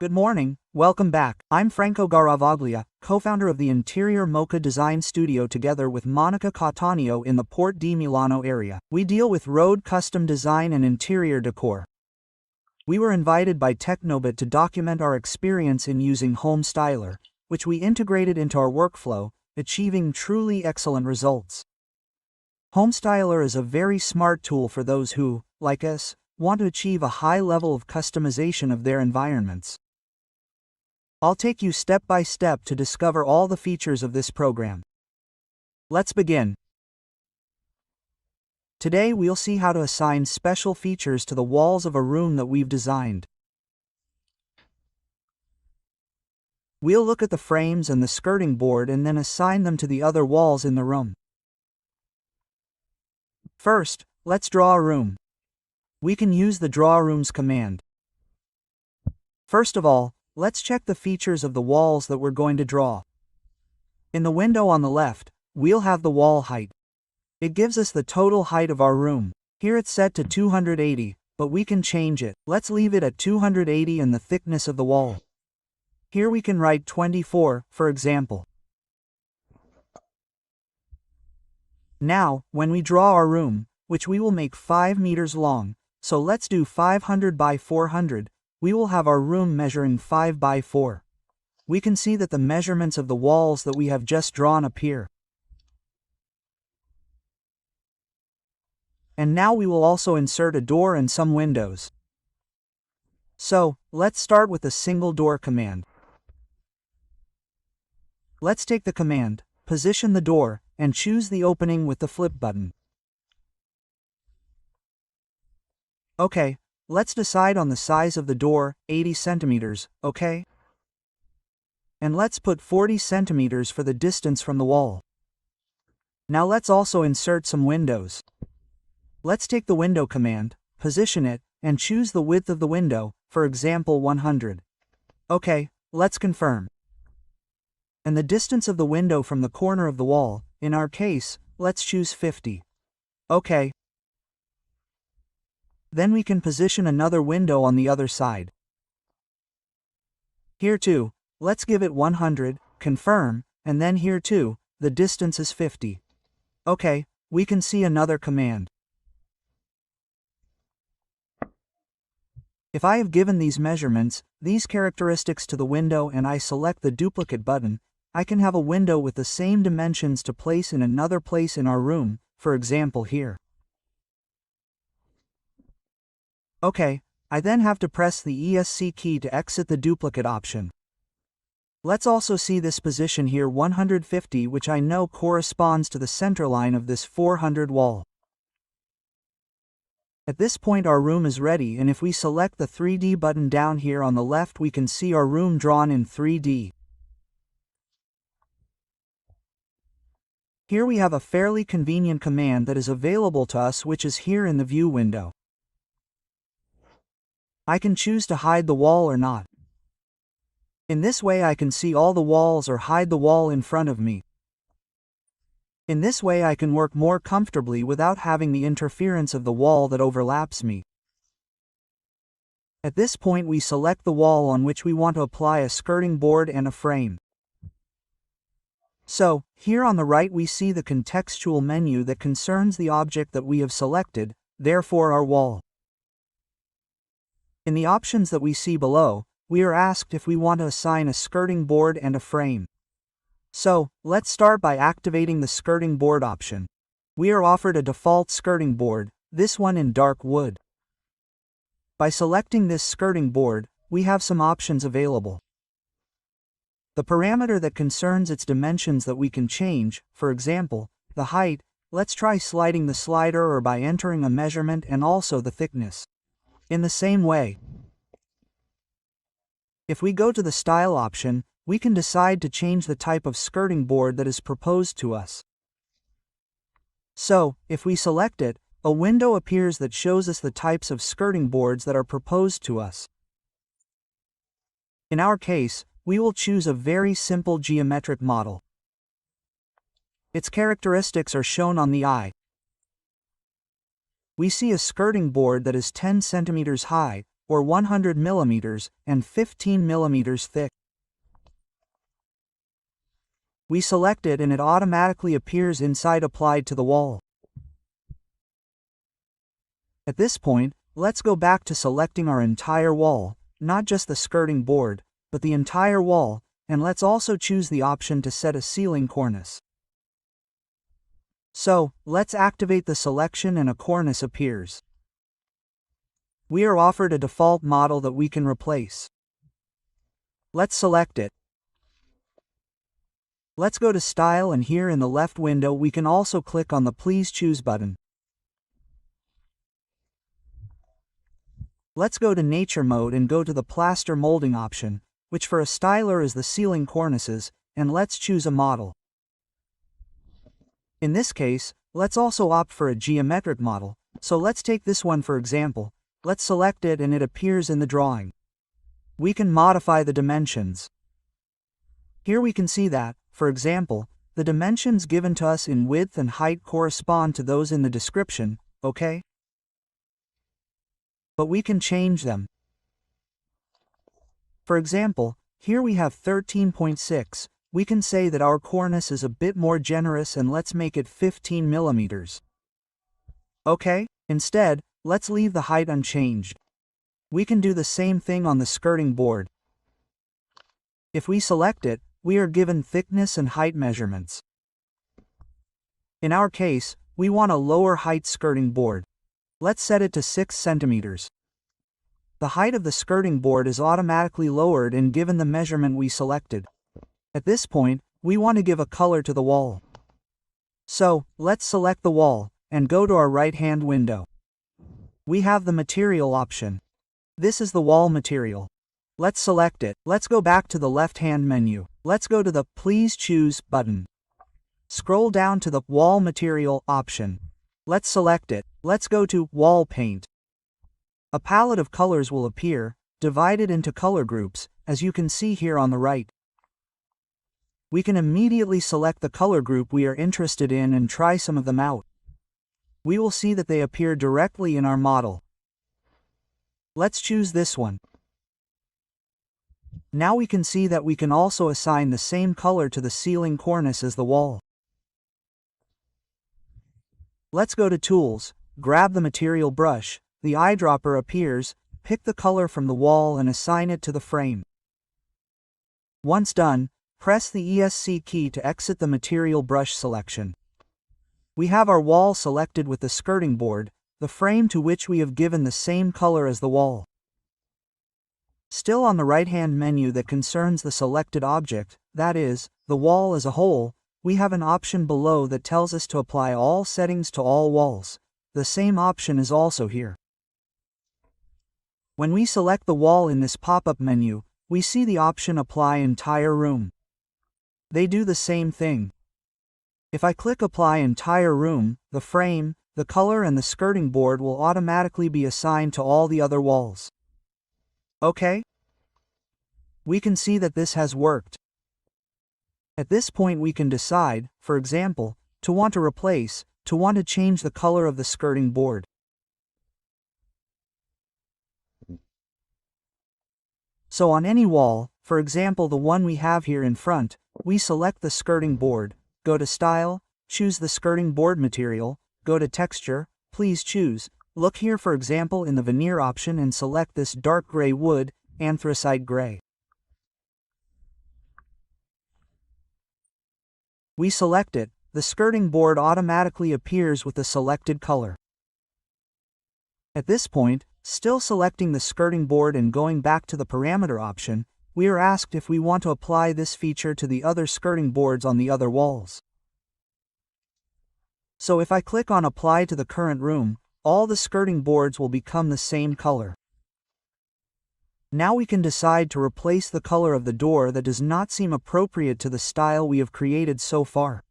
Good morning, welcome back. I'm Franco Garavaglia, co-founder of the Interior Mocha Design Studio together with Monica Cattaneo in the Port di Milano area. We deal with road custom design and interior decor. We were invited by Technobit to document our experience in using HomeStyler, which we integrated into our workflow, achieving truly excellent results. HomeStyler is a very smart tool for those who, like us, want to achieve a high level of customization of their environments. I'll take you step by step to discover all the features of this program. Let's begin. Today we'll see how to assign special features to the walls of a room that we've designed. We'll look at the frames and the skirting board and then assign them to the other walls in the room. First, let's draw a room. We can use the Draw Rooms command. First of all, let's check the features of the walls that we're going to draw. In the window on the left, we'll have the wall height. It gives us the total height of our room. Here it's set to 280, but we can change it. Let's leave it at 280 and the thickness of the wall. Here we can write 24, for example. Now, when we draw our room, which we will make 5 meters long, so let's do 500 by 400, we will have our room measuring 5 by 4. We can see that the measurements of the walls that we have just drawn appear. And now we will also insert a door and some windows. So, let's start with the single door command. Let's take the command, position the door, and choose the opening with the flip button. Okay, let's decide on the size of the door, 80 centimeters, okay? And let's put 40 centimeters for the distance from the wall. Now let's also insert some windows. Let's take the window command, position it, and choose the width of the window, for example 100. Okay, let's confirm. And the distance of the window from the corner of the wall, in our case, let's choose 50. Okay. Then we can position another window on the other side. Here too, let's give it 100, confirm, and then here too, the distance is 50. Okay, we can see another command. If I have given these measurements, these characteristics to the window and I select the duplicate button, I can have a window with the same dimensions to place in another place in our room, for example here. Okay, I then have to press the ESC key to exit the duplicate option. Let's also see this position here 150, which I know corresponds to the center line of this 400 wall. At this point our room is ready, and if we select the 3D button down here on the left we can see our room drawn in 3D. Here we have a fairly convenient command that is available to us, which is here in the view window. I can choose to hide the wall or not. In this way I can see all the walls or hide the wall in front of me. In this way I can work more comfortably without having the interference of the wall that overlaps me. At this point we select the wall on which we want to apply a skirting board and a frame. So, here on the right we see the contextual menu that concerns the object that we have selected, therefore our wall. In the options that we see below, we are asked if we want to assign a skirting board and a frame. So, let's start by activating the skirting board option. We are offered a default skirting board, this one in dark wood. By selecting this skirting board, we have some options available. The parameter that concerns its dimensions that we can change, for example, the height, let's try sliding the slider or by entering a measurement and also the thickness. In the same way, if we go to the style option, we can decide to change the type of skirting board that is proposed to us. So, if we select it, a window appears that shows us the types of skirting boards that are proposed to us. In our case, we will choose a very simple geometric model. Its characteristics are shown on the eye. We see a skirting board that is 10 centimeters high, or 100 mm, and 15 mm thick. We select it and it automatically appears inside applied to the wall. At this point, let's go back to selecting our entire wall, not just the skirting board, but the entire wall, and let's also choose the option to set a ceiling cornice. So, let's activate the selection and a cornice appears. We are offered a default model that we can replace. Let's select it. Let's go to Style, and here in the left window we can also click on the Please Choose button. Let's go to Nature Mode and go to the Plaster Molding option, which for a styler is the ceiling cornices, and let's choose a model. In this case, let's also opt for a geometric model, so let's take this one for example. Let's select it and it appears in the drawing. We can modify the dimensions. Here we can see that, for example, the dimensions given to us in width and height correspond to those in the description, okay? But we can change them. For example, here we have 13.6, we can say that our cornice is a bit more generous and let's make it 15 mm. Okay, instead, let's leave the height unchanged. We can do the same thing on the skirting board. If we select it, we are given thickness and height measurements. In our case, we want a lower height skirting board. Let's set it to 6 centimeters. The height of the skirting board is automatically lowered and given the measurement we selected. At this point, we want to give a color to the wall. So, let's select the wall, and go to our right-hand window. We have the material option. This is the wall material. Let's select it. Let's go back to the left-hand menu. Let's go to the Please Choose button. Scroll down to the Wall Material option. Let's select it. Let's go to Wall Paint. A palette of colors will appear, divided into color groups, as you can see here on the right. We can immediately select the color group we are interested in and try some of them out. We will see that they appear directly in our model. Let's choose this one. Now we can see that we can also assign the same color to the ceiling cornice as the wall. Let's go to Tools, grab the material brush, the eyedropper appears, pick the color from the wall and assign it to the frame. Once done, press the ESC key to exit the material brush selection. We have our wall selected with the skirting board, the frame to which we have given the same color as the wall. Still on the right-hand menu that concerns the selected object, that is, the wall as a whole, we have an option below that tells us to apply all settings to all walls. The same option is also here. When we select the wall in this pop-up menu, we see the option Apply Entire Room. They do the same thing. If I click Apply Entire Room, the frame, the color and the skirting board will automatically be assigned to all the other walls. Okay? We can see that this has worked. At this point we can decide, for example, to want to replace, to want to change the color of the skirting board. So on any wall, for example the one we have here in front, we select the skirting board, go to Style, choose the skirting board material, go to Texture, Please Choose. Look here for example in the veneer option and select this dark gray wood, anthracite gray. We select it, the skirting board automatically appears with the selected color. At this point, still selecting the skirting board and going back to the parameter option, we are asked if we want to apply this feature to the other skirting boards on the other walls. So if I click on Apply to the current room, all the skirting boards will become the same color. Now we can decide to replace the color of the door that does not seem appropriate to the style we have created so far.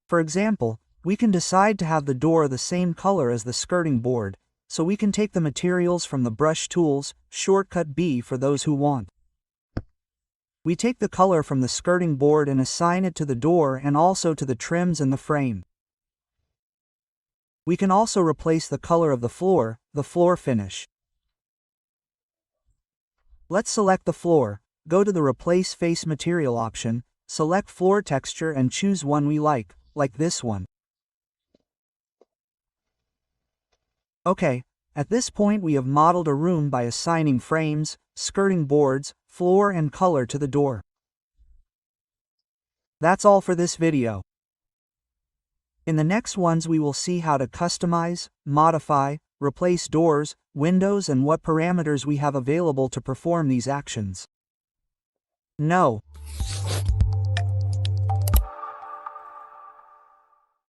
For example, we can decide to have the door the same color as the skirting board, so we can take the materials from the brush tools, shortcut B for those who want. We take the color from the skirting board and assign it to the door and also to the trims and the frame. We can also replace the color of the floor finish. Let's select the floor, go to the Replace Face Material option, select floor texture and choose one we like this one. Okay, at this point we have modeled a room by assigning frames, skirting boards, floor and color to the door. That's all for this video. In the next ones we will see how to customize, modify, replace doors, windows and what parameters we have available to perform these actions. No.